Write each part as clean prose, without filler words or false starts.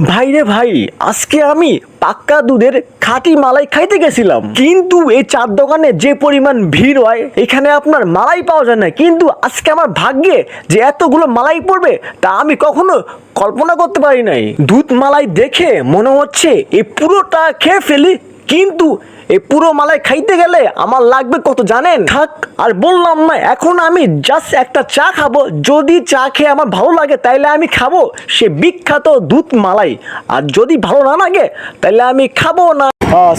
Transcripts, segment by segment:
ভাই রে ভাই, আজকে আমি পাক্কা দুধের খাঁটি মালাই খাইতে গেছিলাম, কিন্তু এই চার দোকানে যে পরিমাণ ভিড় হয় এখানে আপনার মালাই পাওয়া যায় না। কিন্তু আজকে আমার ভাগ্যে যে এতগুলো মালাই পড়বে তা আমি কখনো কল্পনা করতে পারি নাই। দুধ মালাই দেখে মনে হচ্ছে এই পুরোটা খেয়ে ফেলি, কিন্তু এই পুরো মালাই খাইতে গেলে আমার লাগবে কত জানেন? থাক আর বললাম না, এখন আমি জাস্ট একটা চা খাবো। যদি চা খেয়ে আমার ভালো লাগে তাইলে আমি খাবো সে বিখ্যাত দুধ মালাই, আর যদি ভালো না লাগে তাইলে আমি খাবো না।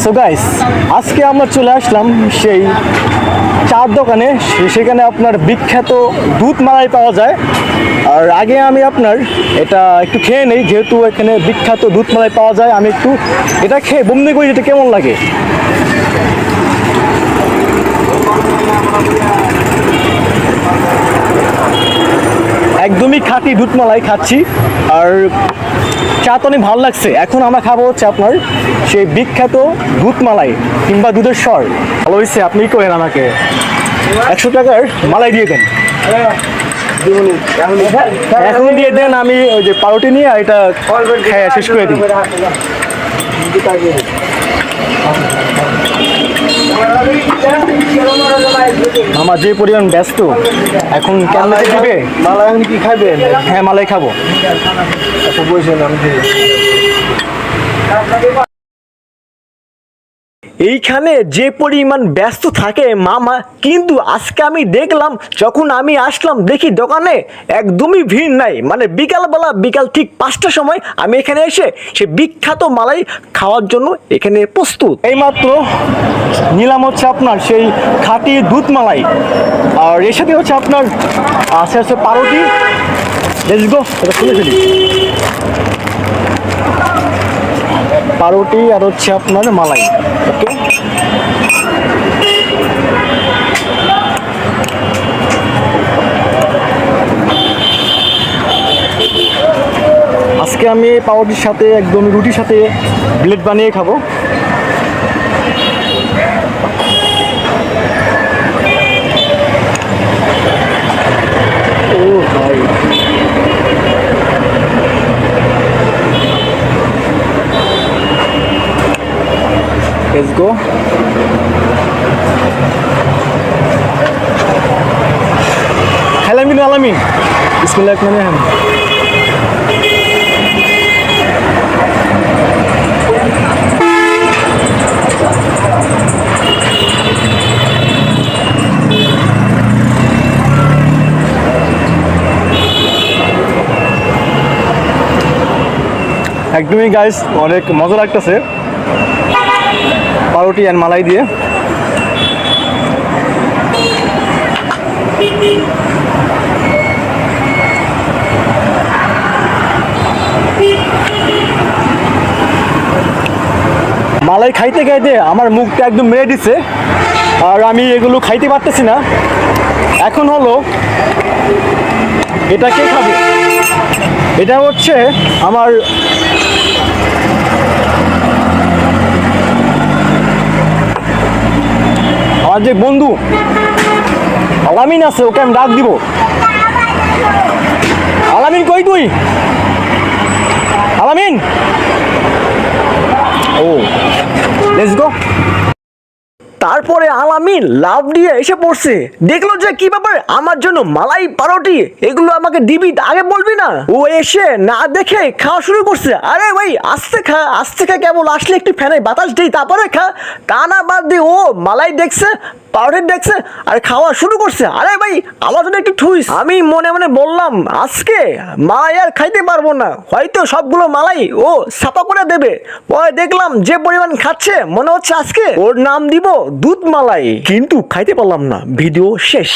সো গাইস, আজকে আমরা চলে আসলাম সেই চার দোকানে, সেখানে আপনার বিখ্যাত দুধ মালাই পাওয়া যায়। আর আগে আমি আপনার এটা একটু খেয়ে নেই, যেহেতু এখানে বিখ্যাত দুধ মালাই পাওয়া যায়। আমি একটু এটা খেয়ে বমনি করি এটা কেমন লাগে। একদমই খাঁটি দুধ মালাই খাচ্ছি, আর চা তো অনেক ভালো লাগছে। এখন আমরা খাবো হচ্ছে আপনার সেই বিখ্যাত দুধ মালাই কিংবা দুধের স্বর। ভালো হয়েছে, আপনি কি করেন, আমাকে 100 টাকার মালাই দিয়ে দেন। এখন দিয়ে দেন, আমি ওই যে পাউরুটি নিয়ে এটা খেয়ে শেষ করে দিই। আমার যে পরিমাণ ব্যস্ত, এখন কেমন দিবে মালাই? এখন কি খাবেন? হ্যাঁ, মালাই খাবো। এইখানে যে পরিমাণ ব্যস্ত থাকে মামা, কিন্তু আজকে আমি দেখলাম যখন আমি আসলাম দেখি দোকানে একদমই ভিড় নাই। মানে বিকালবেলা, বিকাল ঠিক 5টার সময় আমি এখানে এসে সে বিখ্যাত মালাই খাওয়ার জন্য এখানে প্রস্তুত। এইমাত্র নিলাম হচ্ছে আপনার সেই খাঁটি দুধ মালাই, আর এর সাথে হচ্ছে আপনার আছে পাউরুটি। লেটস গো, এটা খুলে ফেলি। পাউরুটি আর হচ্ছে আপনার মালাই। ওকে, আজকে আমি পাউরুটির সাথে একদম রুটির সাথে ব্লেড বানিয়ে খাবো। ও ভাই, let's go. খাইলাম কিন্তু আলামিন, বিসমিল্লাহ মানে হ্যাঁ। একদমই গাইস, অনেক মজা লাগতেছে পাউরুটি আর মালাই দিয়ে। মালাই খাইতে খাইতে আমার মুখটা একদম মেরে দিচ্ছে, আর আমি এগুলো খাইতে পারতেছি না। এখন হলো এটা কে খাবে? এটা হচ্ছে আমার যে বন্ধু আলামিন আছে, ওকে আমি ডাক দিব। আলামিন কই তুই? আলামিন, ও লেটস গো। তারপরে আলামিন লাভ দিয়ে এসে পড়ছে, দেখলো যে কি ব্যাপার, আমার জন্য মালাই পাউরুটি এগুলো আমাকে দিবি, আগে বলবি না? ও এসে না দেখে খাওয়া শুরু করছে। আরে ভাই, আস্তে খা, আস্তে খা, কেবল আসলে একটু ফ্যানে বাতাস দিই তারপরে খা। তা না বাদ দিয়ে ও মালাই দেখছে, পাউরুটি দেখছে আর খাওয়া শুরু করছে। আরে ভাই, আমার জন্য একটু ঠুইস। আমি মনে মনে বললাম আজকে মালাই আর খাইতে পারবো না, হয়তো সবগুলো মালাই ও ছাপা করে দেবে। পরে দেখলাম যে পরিমাণ খাচ্ছে মনে হচ্ছে আজকে ওর নাম দিব দুধ মালাই, কিন্তু খাইতে পারলাম না। ভিডিও শেষ।